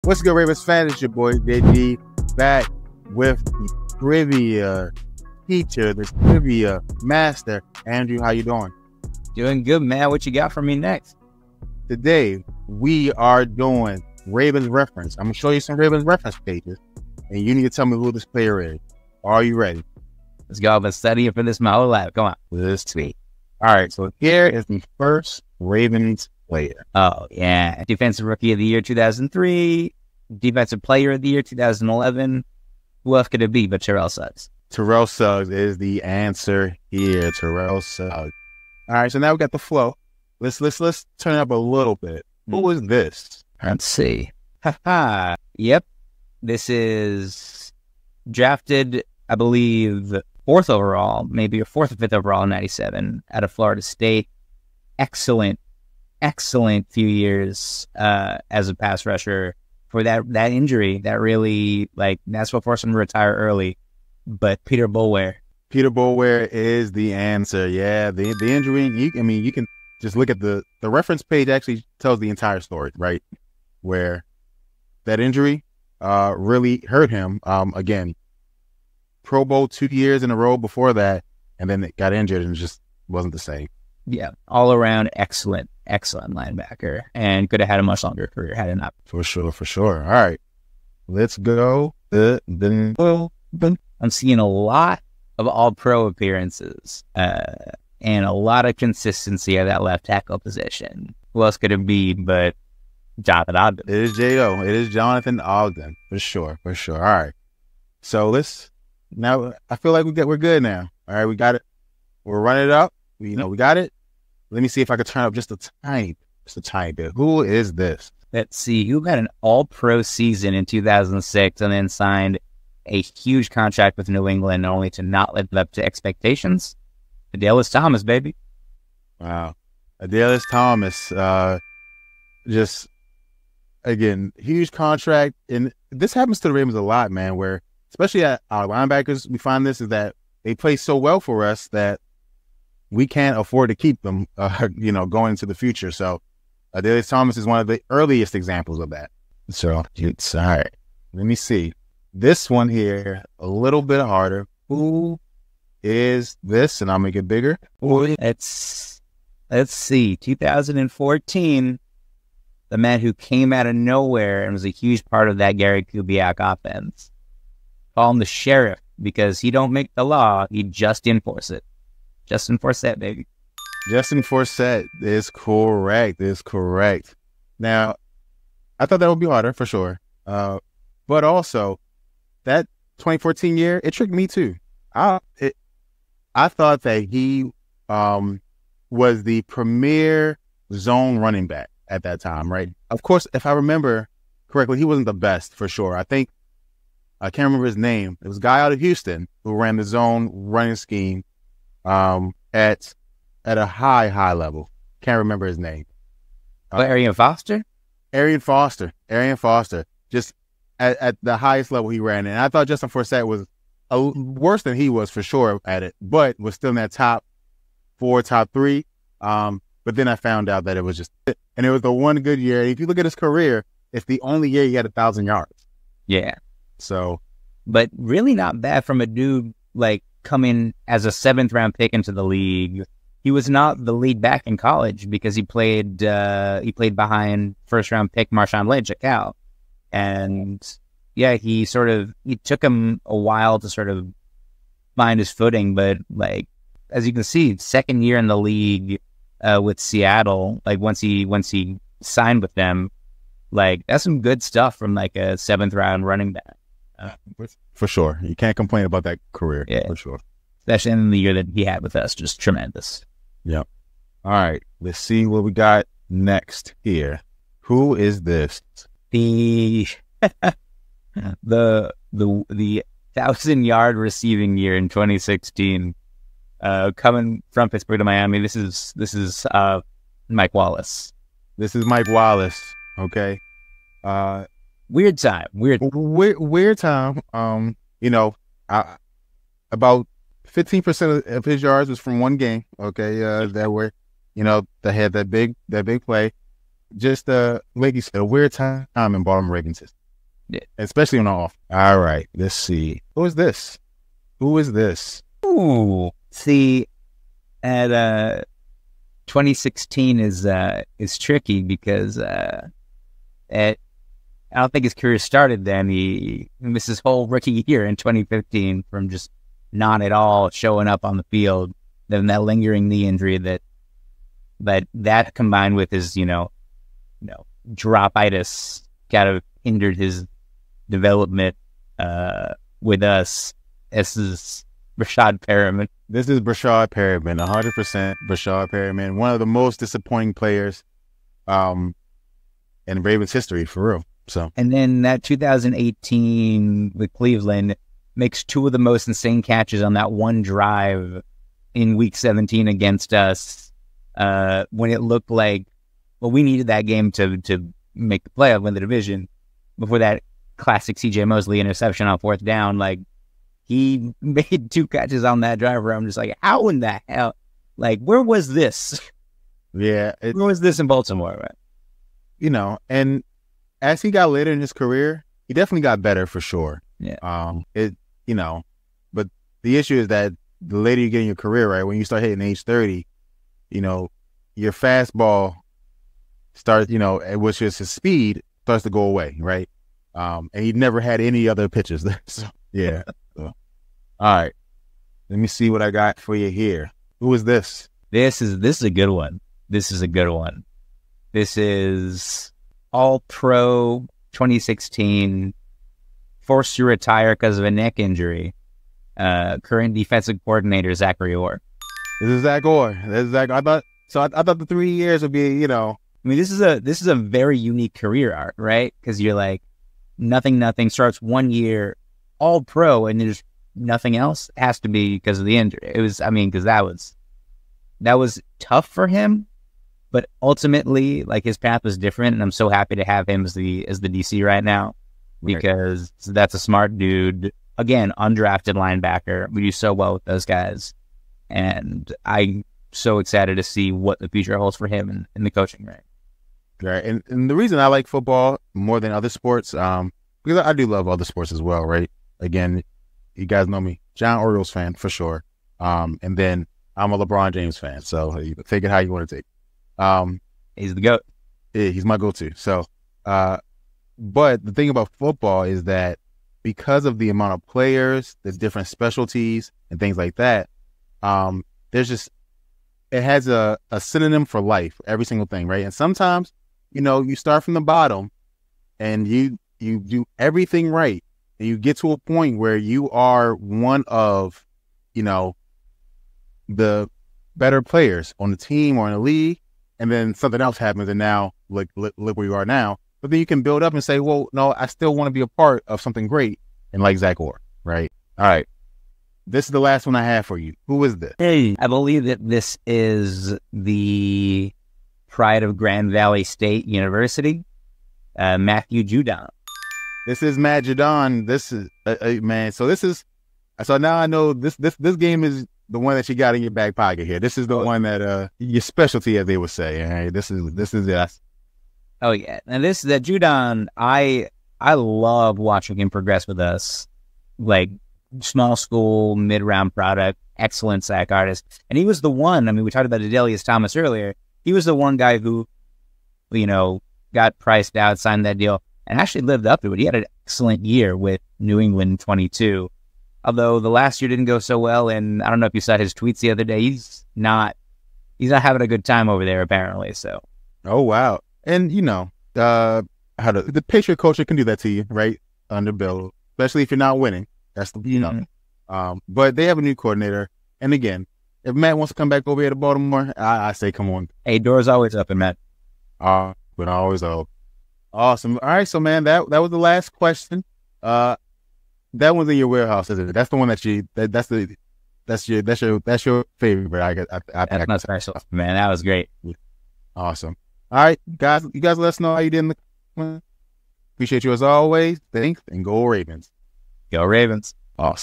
What's good, Ravens fans? It's your boy JG back with the trivia teacher, the trivia master. Andrew, how you doing? Doing good, man. What you got for me next? Today we are doing Ravens reference. I'm gonna show you some Ravens reference pages, and you need to tell me who this player is. Are you ready? Let's go. I've been studying for this my whole life. Come on. Let's see. All right, so here is the first Ravens player. Oh, yeah. Defensive Rookie of the Year 2003. Defensive Player of the Year 2011. Who else could it be but Terrell Suggs? Terrell Suggs is the answer here. Terrell Suggs. All right, so now we got the flow. Let's turn it up a little bit. Who is this? Let's see. Haha. Yep. This is drafted, I believe, 4th overall, maybe a 4th or 5th overall in 97 out of Florida State. Excellent few years as a pass rusher. For that injury, that really, that's what forced him to retire early. But Peter Boulware. Peter Boulware is the answer. Yeah, the injury, you can just look at the reference page actually tells the entire story, right? Where that injury really hurt him. Again, Pro Bowl 2 years in a row before that, and then it got injured and just wasn't the same. Yeah, all around excellent linebacker, and could have had a much longer career had it not. For sure. All right, let's go. I'm seeing a lot of All-Pro appearances and a lot of consistency at that left tackle position. Who else could it be but Jonathan Ogden? It is J.O. It is Jonathan Ogden, for sure. All right, so now I feel like we're good now. All right, we got it. We're running it up. We got it. Let me see if I can turn up just a tiny bit. Who is this? Let's see. Who had an All-Pro season in 2006 and then signed a huge contract with New England only to not live up to expectations? Adelius Thomas, baby. Wow. Adelius Thomas. Just, again, huge contract. And this happens to the Ravens a lot, man, where especially at our linebackers, we find this is that they play so well for us that we can't afford to keep them, going into the future. So Adelius Thomas is one of the earliest examples of that. So, all right, let me see. This one here, a little bit harder. Who is this? And I'll make it bigger. Let's see. 2014, the man who came out of nowhere and was a huge part of that Gary Kubiak offense. Call him the sheriff because he don't make the law. He just enforce it. Justin Forsett, baby. Justin Forsett is correct. Now, I thought that would be harder for sure. But also, that 2014 year, it tricked me too. I thought that he was the premier zone running back at that time, right? Of course, if I remember correctly, he wasn't the best for sure. I can't remember his name. It was a guy out of Houston who ran the zone running scheme at a high level. Can't remember his name. Arian Foster? Arian Foster. Just at the highest level he ran. And I thought Justin Forsett was worse than he was for sure at it, but was still in that top 4, top 3. But then I found out that it was just, and it was the one good year. If you look at his career, it's the only year he had 1,000 yards. Yeah. So, but really not bad from a dude coming as a 7th round pick into the league. He was not the lead back in college because he played behind 1st round pick Marshawn Lynch at Cal. And yeah, he took him a while to sort of find his footing, but as you can see, 2nd year in the league with Seattle, once he signed with them, that's some good stuff from a 7th round running back. For sure. You can't complain about that career. Yeah. For sure. Especially in the year that he had with us. Just tremendous. Yep. All right. Let's see what we got next here. Who is this? The 1,000-yard receiving year in 2016. Coming from Pittsburgh to Miami. This is Mike Wallace. This is Mike Wallace. Okay. Weird time. About 15% of his yards was from one game. Okay, that were, that had that big play. just like you said, a weird time in Baltimore Ravens history, Yeah. especially on the off. All right, let's see. Who is this? Who is this? Ooh, see, at 2016 is tricky because I don't think his career started then. He missed his whole rookie year in 2015 from just not at all showing up on the field. Then that lingering knee injury that combined with his, dropitis kind of hindered his development with us. This is Rashad Perriman. This is Brashad Perriman, 100% Brashad Perriman, one of the most disappointing players in Ravens history, for real. So, and then that 2018 with Cleveland makes two of the most insane catches on that one drive in Week 17 against us, when it looked like, well, we needed that game to make the playoff, win the division. Before that classic C.J. Mosley interception on fourth down, like he made two catches on that drive where I'm just like, how in the hell? Like, where was this? Yeah, where was this in Baltimore? Right? And as he got later in his career, he definitely got better for sure. Yeah. But the issue is that the later you get in your career, right, when you start hitting age 30, your fastball starts, which is his speed, starts to go away, right? And he never had any other pitches. So, yeah. So, all right. Let me see what I got for you here. Who is this? This is a good one. This is All-Pro 2016, forced to retire because of a neck injury. Current defensive coordinator Zachary Orr. This is Zach Orr. I thought the 3 years would be, I mean, this is a very unique career arc, right? Because you're like nothing starts 1 year All-Pro, and there's nothing else. It has to be because of the injury. It was, because that was tough for him. But ultimately, like, his path was different, and I'm so happy to have him as the DC right now, because that's a smart dude. Again, undrafted linebacker. We do so well with those guys, and I'm so excited to see what the future holds for him in the coaching rank. Right, and the reason I like football more than other sports, because I do love other sports as well, right? Again, you guys know me, John Orioles fan for sure, and then I'm a LeBron James fan, so take it how you want to take it. He's the GOAT. Yeah, he's my go-to. So, but the thing about football is that because of the amount of players, the different specialties and things like that, it has a synonym for life, every single thing, right? And sometimes, you start from the bottom and you do everything right, and you get to a point where you are one of, the better players on the team or in the league. And then something else happens, and now look where you are now. But then you can build up and say, well, no, I still want to be a part of something great, and like Zach Orr, right? All right. This is the last one I have for you. Who is this? Hey, I believe that this is the pride of Grand Valley State University, Matthew Judon. This is Matt Judon. This is man. So now I know this game is the one that you got in your back pocket here. This is the one that your specialty, as they would say. Right? This is it. Oh yeah, and that Judon, I love watching him progress with us. Like, small school, mid-round product, excellent sack artist, and he was the one. We talked about Adelius Thomas earlier. He was the one guy who, got priced out, signed that deal, and actually lived up to it. He had an excellent year with New England in 22. Although the last year didn't go so well, and I don't know if you saw his tweets the other day. He's not having a good time over there, apparently. So, oh wow, and the Patriot culture can do that to you, right? Under Bill, especially if you're not winning. That's the but they have a new coordinator, and again, if Matt wants to come back over here to Baltimore, I say come on. Hey, door's always open, Matt. But always open. Awesome. All right, so man, that was the last question. That one's in your warehouse, isn't it? That's the one that's your favorite. That's my special, man. That was great. Awesome. All right, guys. You guys let us know how you did in the comments. Appreciate you as always. Thanks, and go Ravens. Go Ravens. Awesome.